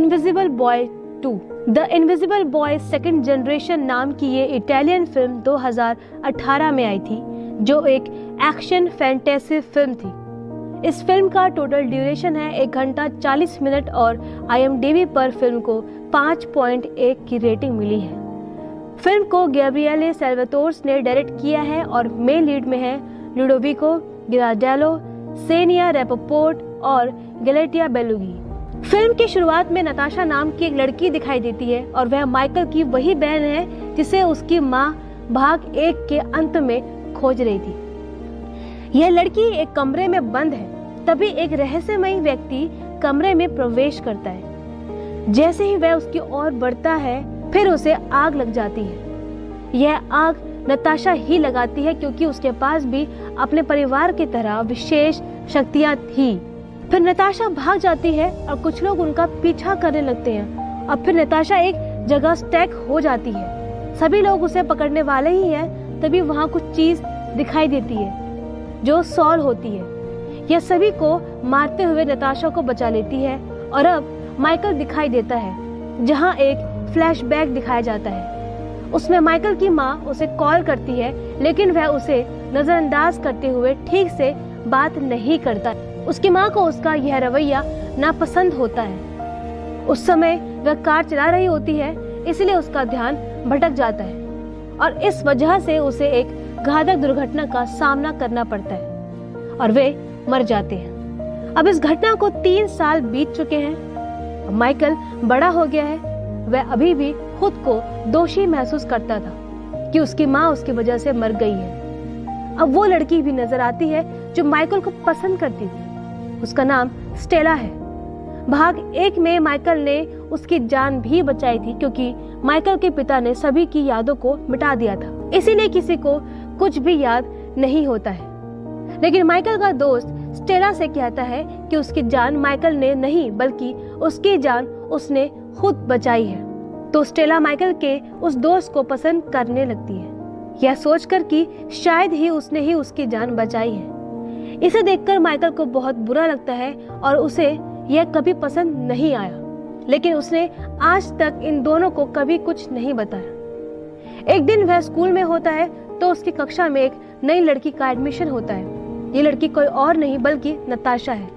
Invisible boy 2। The invisible boy second generation नाम की ये इटालियन फिल्म 2018 में आई थी, जो एक एक्शन फैंटेसी फिल्म थी। इस फिल्म का टोटल ड्यूरेशन है 1 घंटा 40 मिनट और IMDb पर फिल्म को 5.1 की रेटिंग मिली है। फिल्म को गैब्रिएले सैल्वाटोर्स ने डायरेक्ट किया है और मेन लीड में है लुडोविको गिराडेलो, सेनिया रेपोर्ट और गैलेटिया बेलुगी। फिल्म की शुरुआत में नताशा नाम की एक लड़की दिखाई देती है और वह माइकल की वही बहन है जिसे उसकी माँ भाग 1 के अंत में खोज रही थी। यह लड़की एक कमरे में बंद है। तभी एक रहस्यमयी व्यक्ति कमरे में प्रवेश करता है। जैसे ही वह उसकी ओर बढ़ता है, फिर उसे आग लग जाती है। यह आग नताशा ही लगाती है क्योंकि उसके पास भी अपने परिवार की तरह विशेष शक्तियां थी। फिर नताशा भाग जाती है और कुछ लोग उनका पीछा करने लगते हैं और फिर नताशा एक जगह स्टैक हो जाती है। सभी लोग उसे पकड़ने वाले ही हैं, तभी वहाँ कुछ चीज दिखाई देती है जो सॉल होती है। यह सभी को मारते हुए नताशा को बचा लेती है और अब माइकल दिखाई देता है, जहाँ एक फ्लैशबैक दिखाया जाता है। उसमें माइकल की माँ उसे कॉल करती है, लेकिन वह उसे नजरअंदाज करते हुए ठीक से बात नहीं करता। उसकी माँ को उसका यह रवैया नापसंद होता है। उस समय वह कार चला रही होती है, इसलिए उसका ध्यान भटक जाता है और इस वजह से उसे एक घातक दुर्घटना का सामना करना पड़ता है और वे मर जाते हैं। अब इस घटना को 3 साल बीत चुके हैं। माइकल बड़ा हो गया है। वह अभी भी खुद को दोषी महसूस करता था कि उसकी माँ उसकी वजह से मर गई है। अब वो लड़की भी नजर आती है जो माइकल को पसंद करती थी। उसका नाम स्टेला है। भाग 1 में माइकल ने उसकी जान भी बचाई थी क्योंकि माइकल के पिता ने सभी की यादों को मिटा दिया था, इसीलिए किसी को कुछ भी याद नहीं होता है। लेकिन माइकल का दोस्त स्टेला से कहता है कि उसकी जान माइकल ने नहीं बल्कि उसकी जान उसने खुद बचाई है। तो स्टेला माइकल के उस दोस्त को पसंद करने लगती है, यह सोचकर कि शायद ही उसने ही उसकी जान बचाई है। इसे देखकर माइकल को बहुत बुरा लगता है और उसे यह कभी पसंद नहीं आया, लेकिन उसने आज तक इन दोनों को कभी कुछ नहीं बताया। एक दिन वह स्कूल में होता है तो उसकी कक्षा में एक नई लड़की का एडमिशन होता है। ये लड़की कोई और नहीं बल्कि नताशा है।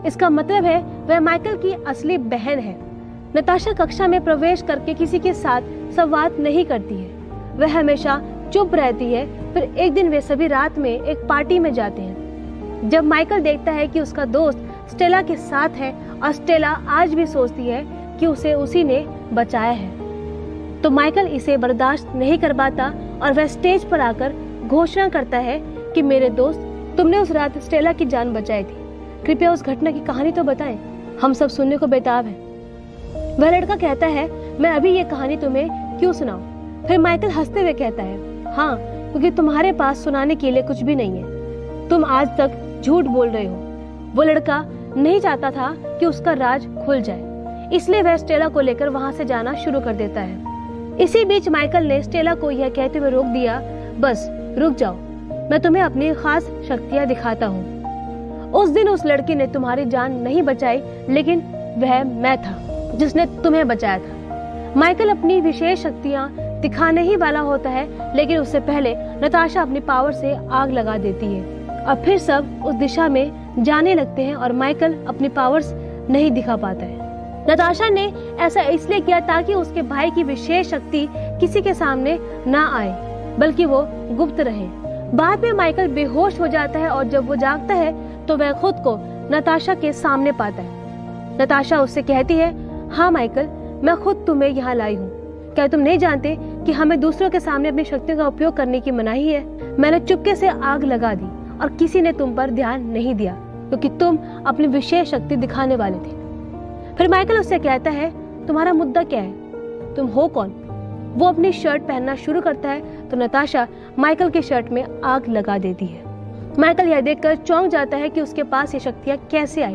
इसका मतलब है वह माइकल की असली बहन है। नताशा कक्षा में प्रवेश करके किसी के साथ संवाद नहीं करती है। वह हमेशा चुप रहती है। फिर एक दिन वे सभी रात में एक पार्टी में जाते हैं। जब माइकल देखता है कि उसका दोस्त स्टेला के साथ है और स्टेला आज भी सोचती है कि उसे उसी ने बचाया है, तो माइकल इसे बर्दाश्त नहीं कर पाता और वह स्टेज पर आकर घोषणा करता है कि मेरे दोस्त, तुमने उस रात स्टेला की जान बचाई थी। कृपया उस घटना की कहानी तो बताएं, हम सब सुनने को बेताब हैं। वह लड़का कहता है, मैं अभी ये कहानी तुम्हें क्यों सुनाऊं? फिर माइकल हंसते हुए कहता है, हाँ, क्योंकि तुम्हारे पास सुनाने के लिए कुछ भी नहीं है। तुम आज तक झूठ बोल रहे हो। वो लड़का नहीं चाहता था कि उसका राज खुल जाए, इसलिए वह स्टेला को लेकर वहां से जाना शुरू कर देता है। इसी बीच माइकल ने स्टेला को यह कहते हुए रोक दिया, बस रुक जाओ, मैं तुम्हें अपनी खास शक्तियां दिखाता हूँ। उस दिन उस लड़की ने तुम्हारी जान नहीं बचाई, लेकिन वह मैं था जिसने तुम्हें बचाया था। माइकल अपनी विशेष शक्तियां दिखाने ही वाला होता है, लेकिन उससे पहले नताशा अपनी पावर से आग लगा देती है और फिर सब उस दिशा में जाने लगते हैं और माइकल अपनी पावर्स नहीं दिखा पाता है। नताशा ने ऐसा इसलिए किया ताकि उसके भाई की विशेष शक्ति किसी के सामने ना आए, बल्कि वो गुप्त रहे। बाद में माइकल बेहोश हो जाता है और जब वो जागता है तो वह खुद को नताशा के सामने पाता है। नताशा उससे कहती है, हाँ माइकल, मैं खुद तुम्हें यहाँ लाई हूँ। क्या तुम नहीं जानते कि हमें दूसरों के सामने अपनी शक्तियों का उपयोग करने की मनाही है? मैंने चुपके से आग लगा दी और किसी ने तुम पर ध्यान नहीं दिया क्योंकि तुम अपनी विशेष शक्ति दिखाने वाले थे। फिर माइकल उससे कहता है, तुम्हारा मुद्दा क्या है? तुम हो कौन? वो अपनी शर्ट पहनना शुरू करता है तो नताशा माइकल के शर्ट में आग लगा देती है। माइकल यह देखकर चौंक जाता है कि उसके पास ये शक्तियाँ कैसे आई।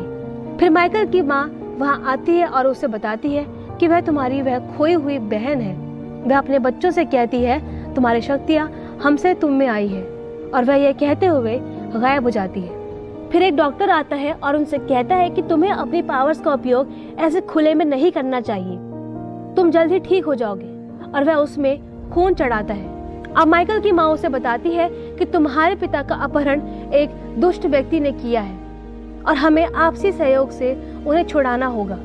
फिर माइकल की माँ वहाँ आती है और उसे बताती है कि वह तुम्हारी वह खोई हुई बहन है। वह अपने बच्चों से कहती है, तुम्हारी शक्तियाँ हमसे तुम में आई है, और वह यह कहते हुए गायब हो जाती है। फिर एक डॉक्टर आता है और उनसे कहता है कि तुम्हें अपनी पावर्स का उपयोग ऐसे खुले में नहीं करना चाहिए, तुम जल्द ही ठीक हो जाओगे। और वह उसमें खून चढ़ाता है। अब माइकल की माँ उसे बताती है कि तुम्हारे पिता का अपहरण एक दुष्ट व्यक्ति ने किया है और हमें आपसी सहयोग से उन्हें छुड़ाना होगा।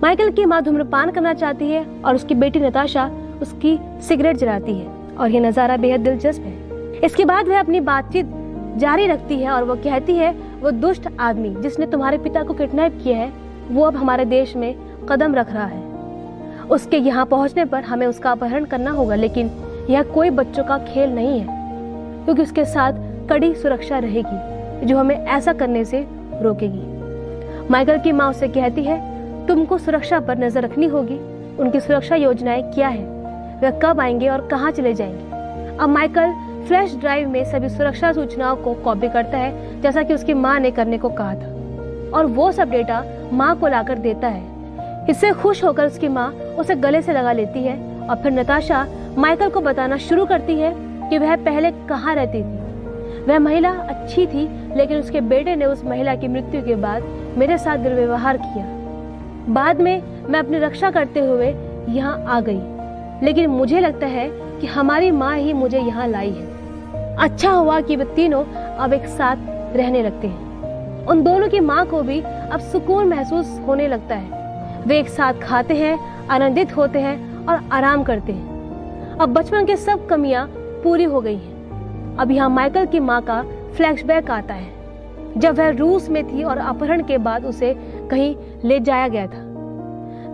माइकल की माँ धूम्रपान करना चाहती है और उसकी बेटी नताशा उसकी सिगरेट जलाती है और यह नजारा बेहद दिलचस्प है। इसके बाद वह अपनी बातचीत जारी रखती है और वो कहती है वो दुष्ट आदमी जिसने तुम्हारे पिता को किडनैप किया है वो अब हमारे देश में कदम रख रहा है। उसके यहाँ पहुँचने पर हमें उसका अपहरण करना होगा, लेकिन यह कोई बच्चों का खेल नहीं है क्योंकि उसके साथ कड़ी सुरक्षा रहेगी जो हमें ऐसा करने से रोकेगी। माइकल की माँ उससे कहती है तुमको सुरक्षा पर नजर रखनी होगी। उनकी सुरक्षा योजनाएं क्या है, वह कब आएंगे और कहाँ चले जाएंगे। अब माइकल फ्लैश ड्राइव में सभी सुरक्षा सूचनाओं को कॉपी करता है जैसा कि उसकी माँ ने करने को कहा था और वो सब डेटा माँ को लाकर देता है। इससे खुश होकर उसकी माँ उसे गले से लगा लेती है और फिर नताशा माइकल को बताना शुरू करती है कि वह पहले कहाँ रहती थी। वह महिला अच्छी थी लेकिन उसके बेटे ने उस महिला की मृत्यु के बाद मेरे साथ दुर्व्यवहार किया। बाद में मैं अपनी रक्षा करते हुए यहाँ आ गई, लेकिन मुझे लगता है कि हमारी माँ ही मुझे यहाँ लाई है। अच्छा हुआ कि वे तीनों अब एक साथ रहने लगते हैं। उन दोनों की माँ को भी अब सुकून महसूस होने लगता है। वे एक साथ खाते हैं, आनंदित होते हैं और आराम करते हैं। अब बचपन के सब कमियां पूरी हो गई हैं। अब यहाँ माइकल की माँ का फ्लैशबैक आता है जब वह रूस में थी और अपहरण के बाद उसे कहीं ले जाया गया था।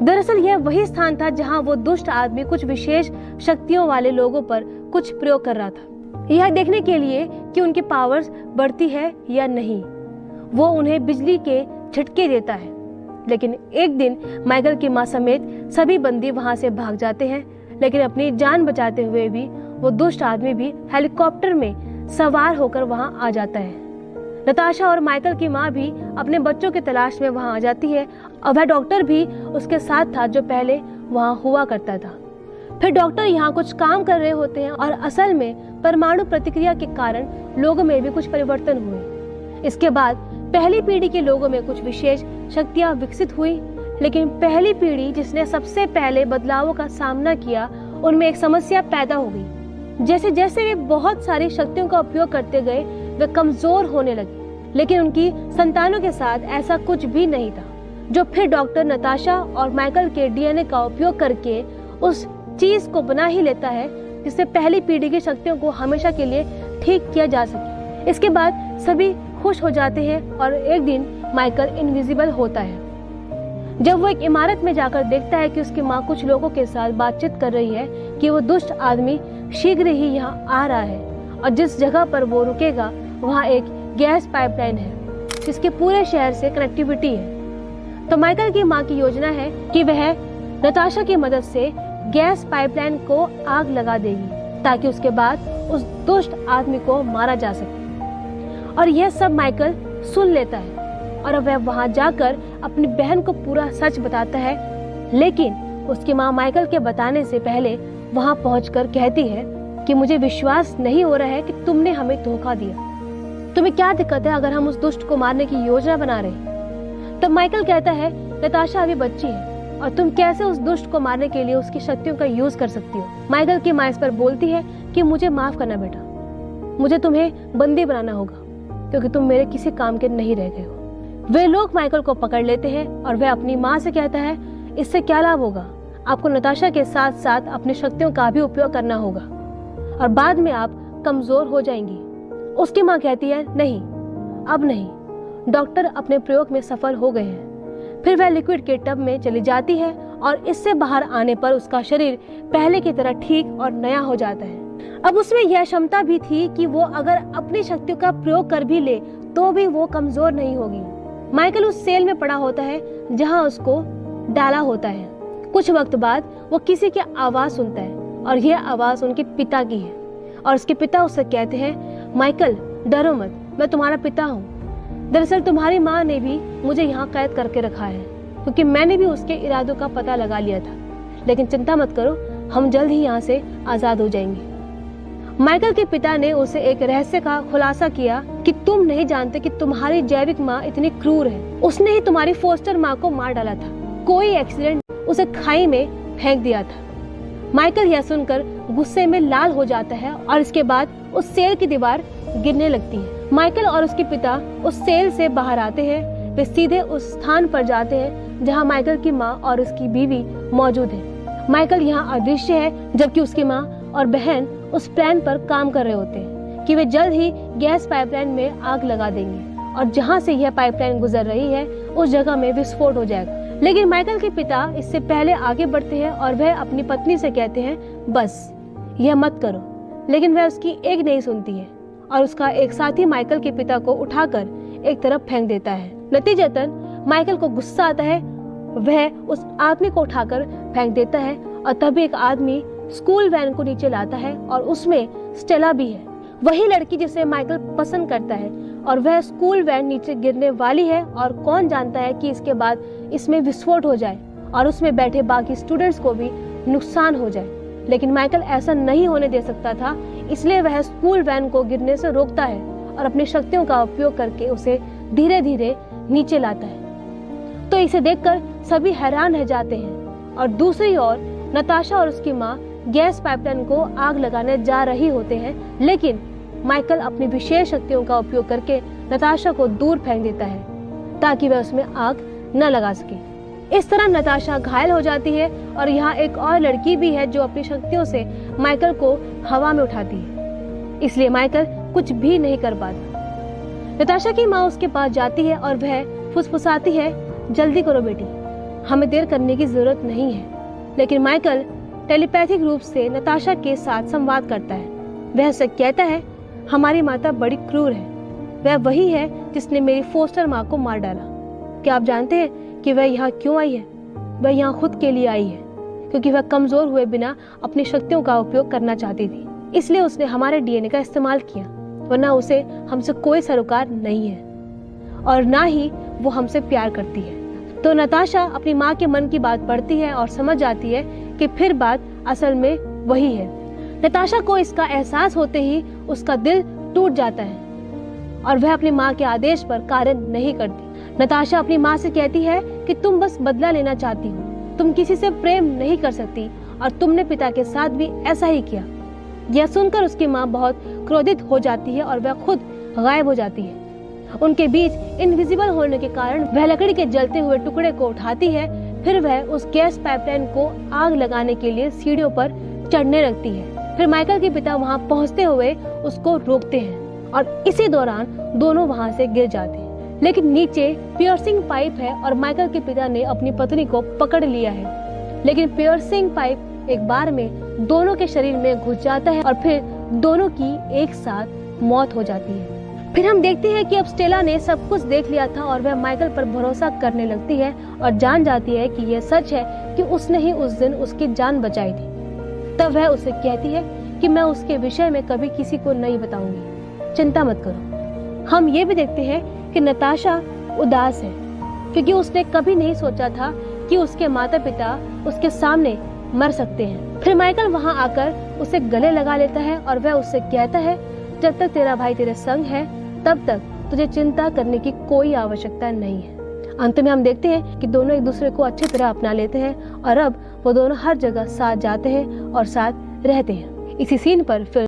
दरअसल यह वही स्थान था जहाँ वो दुष्ट आदमी कुछ विशेष शक्तियों वाले लोगों पर कुछ प्रयोग कर रहा था, यह देखने के लिए कि उनकी पावर्स बढ़ती है या नहीं। वो उन्हें बिजली के झटके देता है। लेकिन एक दिन माइकल की माँ समेत सभी बंदी वहां से भाग जाते हैं, लेकिन अपनी जान बचाते हुए भी वो दुष्ट आदमी भी हेलीकॉप्टर में सवार होकर वहां आ जाता है। नताशा और माइकल की माँ भी अपने बच्चों की तलाश में वहां आ जाती है और वह डॉक्टर भी उसके साथ था जो पहले वहां हुआ करता था। फिर डॉक्टर यहाँ कुछ काम कर रहे होते हैं और असल में परमाणु प्रतिक्रिया के कारण लोगों में भी कुछ परिवर्तन हुए। इसके बाद पहली पीढ़ी के लोगों में कुछ विशेष शक्तियां विकसित हुई, लेकिन पहली पीढ़ी जिसने सबसे पहले बदलावों का सामना किया उनमें एक समस्या पैदा हो गई। जैसे जैसे वे बहुत सारी शक्तियों का उपयोग करते गए वे कमजोर होने लगे, लेकिन उनकी संतानों के साथ ऐसा कुछ भी नहीं था, जो फिर डॉक्टर नताशा और माइकल के डीएनए का उपयोग करके उस चीज को बना ही लेता है जिससे पहली पीढ़ी की शक्तियों को हमेशा के लिए ठीक किया जा सके। इसके बाद सभी खुश हो जाते हैं और एक दिन माइकल इनविजिबल होता है। जब वो एक इमारत में जाकर देखता है कि उसकी माँ कुछ लोगों के साथ बातचीत कर रही है कि वो दुष्ट आदमी शीघ्र ही यहाँ आ रहा है और जिस जगह पर वो रुकेगा वहाँ एक गैस पाइपलाइन है जिसके पूरे शहर से कनेक्टिविटी है। तो माइकल की माँ की योजना है कि वह नताशा की मदद से गैस पाइपलाइन को आग लगा देगी ताकि उसके बाद उस दुष्ट आदमी को मारा जा सके। और यह सब माइकल सुन लेता है और अब वह वहां जाकर अपनी बहन को पूरा सच बताता है, लेकिन उसकी माँ माइकल के बताने से पहले वहां पहुंचकर कहती है कि मुझे विश्वास नहीं हो रहा है कि तुमने हमें धोखा दिया। तुम्हें क्या दिक्कत है अगर हम उस दुष्ट को मारने की योजना बना रहे हैं? तब माइकल कहता है नताशा अभी बच्ची है और तुम कैसे उस दुष्ट को मारने के लिए उसकी शक्तियों का यूज कर सकती हो। माइकल की माँ इस पर बोलती है कि मुझे माफ करना बेटा, मुझे तुम्हें बंदी बनाना होगा क्योंकि तुम मेरे किसी काम के नहीं रह गए हो। वे लोग माइकल को पकड़ लेते हैं और वह अपनी माँ से कहता है इससे क्या लाभ होगा, आपको नताशा के साथ साथ अपनी शक्तियों का भी उपयोग करना होगा और बाद में आप कमजोर हो जाएंगी। उसकी माँ कहती है नहीं, अब नहीं, डॉक्टर अपने प्रयोग में सफल हो गए हैं। फिर वह लिक्विड के टब में चली जाती है और इससे बाहर आने पर उसका शरीर पहले की तरह ठीक और नया हो जाता है। अब उसमें यह क्षमता भी थी कि वो अगर अपनी शक्तियों का प्रयोग कर भी ले तो भी वो कमजोर नहीं होगी। माइकल उस सेल में पड़ा होता है जहां उसको डाला होता है। कुछ वक्त बाद वो किसी की आवाज सुनता है और यह आवाज उनके पिता की है और उसके पिता उससे कहते हैं माइकल डरो मत, मैं तुम्हारा पिता हूँ। दरअसल तुम्हारी माँ ने भी मुझे यहाँ कैद करके रखा है क्योंकि मैंने भी उसके इरादों का पता लगा लिया था, लेकिन चिंता मत करो, हम जल्द ही यहाँ से आजाद हो जाएंगे। माइकल के पिता ने उसे एक रहस्य का खुलासा किया कि तुम नहीं जानते कि तुम्हारी जैविक माँ इतनी क्रूर है। उसने ही तुम्हारी फोस्टर माँ को मार डाला था। कोई एक्सीडेंट उसे खाई में फेंक दिया था। माइकल यह सुनकर गुस्से में लाल हो जाता है और इसके बाद उस सेल की दीवार गिरने लगती है। माइकल और उसके पिता उस सेल से बाहर आते हैं। वे सीधे उस स्थान पर जाते हैं जहां माइकल की माँ और उसकी बीवी मौजूद है। माइकल यहाँ अदृश्य है, जबकि उसकी माँ और बहन उस प्लान पर काम कर रहे होते हैं कि वे जल्द ही गैस पाइपलाइन में आग लगा देंगे और जहां से यह पाइपलाइन गुजर रही है उस जगह में विस्फोट हो जाएगा। लेकिन माइकल के पिता इससे पहले आगे बढ़ते हैं और वह अपनी पत्नी से कहते हैं बस यह मत करो, लेकिन वह उसकी एक नहीं सुनती है और उसका एक साथी माइकल के पिता को उठाकर एक तरफ फेंक देता है। नतीजतन माइकल को गुस्सा आता है, वह उस आदमी को उठाकर फेंक देता है और तभी एक आदमी स्कूल वैन को नीचे लाता है और उसमें स्टेला भी है, वही लड़की जिसे माइकल पसंद करता है। और वह स्कूल वैन नीचे गिरने वाली है और कौन जानता है कि इसके बाद इसमें विस्फोट हो जाए और उसमें बैठे बाकी स्टूडेंट्स को भी नुकसान हो जाए। लेकिन माइकल ऐसा नहीं होने दे सकता था, इसलिए वह स्कूल वैन को गिरने से रोकता है और अपनी शक्तियों का उपयोग करके उसे धीरे धीरे नीचे लाता है। तो इसे देखकर सभी हैरान रह जाते हैं और दूसरी ओर नताशा और उसकी माँ गैस पाइपलाइन को आग लगाने जा रही होते हैं, लेकिन माइकल अपनी विशेष शक्तियों का उपयोग करके नताशा को दूर फेंक देता है ताकि वह उसमें आग न लगा सके। इस तरह नताशा घायल हो जाती है और यहाँ एक और लड़की भी है जो अपनी शक्तियों से माइकल को हवा में उठाती है, इसलिए माइकल कुछ भी नहीं कर पाता। नताशा की माँ उसके पास जाती है और वह फुसफुसाती है, जल्दी करो बेटी, हमें देर करने की जरूरत नहीं है। लेकिन माइकल टेलीपैथिक रूप से नताशा के साथ संवाद करता है। वह उसे कहता है हमारी माता बड़ी क्रूर है, वह वही है जिसने मेरी फोस्टर माँ को मार डाला। क्या आप जानते हैं कि वह यहाँ क्यों आई है? वह यहाँ खुद के लिए आई है क्योंकि वह कमजोर हुए बिना अपनी शक्तियों का उपयोग करना चाहती थी, इसलिए उसने हमारे डीएनए का इस्तेमाल किया, वरना उसे हमसे कोई सरोकार नहीं है और ना ही वो हमसे प्यार करती है। तो नताशा अपनी माँ के मन की बात पढ़ती है और समझ जाती है कि फिर बात असल में वही है। नताशा को इसका एहसास होते ही उसका दिल टूट जाता है और वह अपनी माँ के आदेश पर कार्य नहीं करती। नताशा अपनी माँ से कहती है कि तुम बस बदला लेना चाहती हो, तुम किसी से प्रेम नहीं कर सकती और तुमने पिता के साथ भी ऐसा ही किया। यह सुनकर उसकी माँ बहुत क्रोधित हो जाती है और वह खुद गायब हो जाती है। उनके बीच इनविजिबल होने के कारण वह लकड़ी के जलते हुए टुकड़े को उठाती है, फिर वह उस गैस पाइपलाइन को आग लगाने के लिए सीढ़ियों पर चढ़ने लगती है। फिर माइकल के पिता वहां पहुंचते हुए उसको रोकते हैं और इसी दौरान दोनों वहां से गिर जाते हैं। लेकिन नीचे पियर्सिंग पाइप है और माइकल के पिता ने अपनी पत्नी को पकड़ लिया है, लेकिन पियर्सिंग पाइप एक बार में दोनों के शरीर में घुस जाता है और फिर दोनों की एक साथ मौत हो जाती है। फिर हम देखते हैं कि अब स्टेला ने सब कुछ देख लिया था और वह माइकल पर भरोसा करने लगती है और जान जाती है कि यह सच है कि उसने ही उस दिन उसकी जान बचाई थी। तब वह उसे कहती है कि मैं उसके विषय में कभी किसी को नहीं बताऊंगी, चिंता मत करो। हम ये भी देखते हैं कि नताशा उदास है क्योंकि उसने कभी नहीं सोचा था कि उसके माता पिता उसके सामने मर सकते हैं। फिर माइकल वहां आकर उसे गले लगा लेता है और वह उससे कहता है जब तक तेरा भाई तेरे संग है तब तक तुझे चिंता करने की कोई आवश्यकता नहीं है। अंत में हम देखते हैं कि दोनों एक दूसरे को अच्छी तरह अपना लेते हैं और अब वो दोनों हर जगह साथ जाते हैं और साथ रहते हैं। इसी सीन पर फिल्म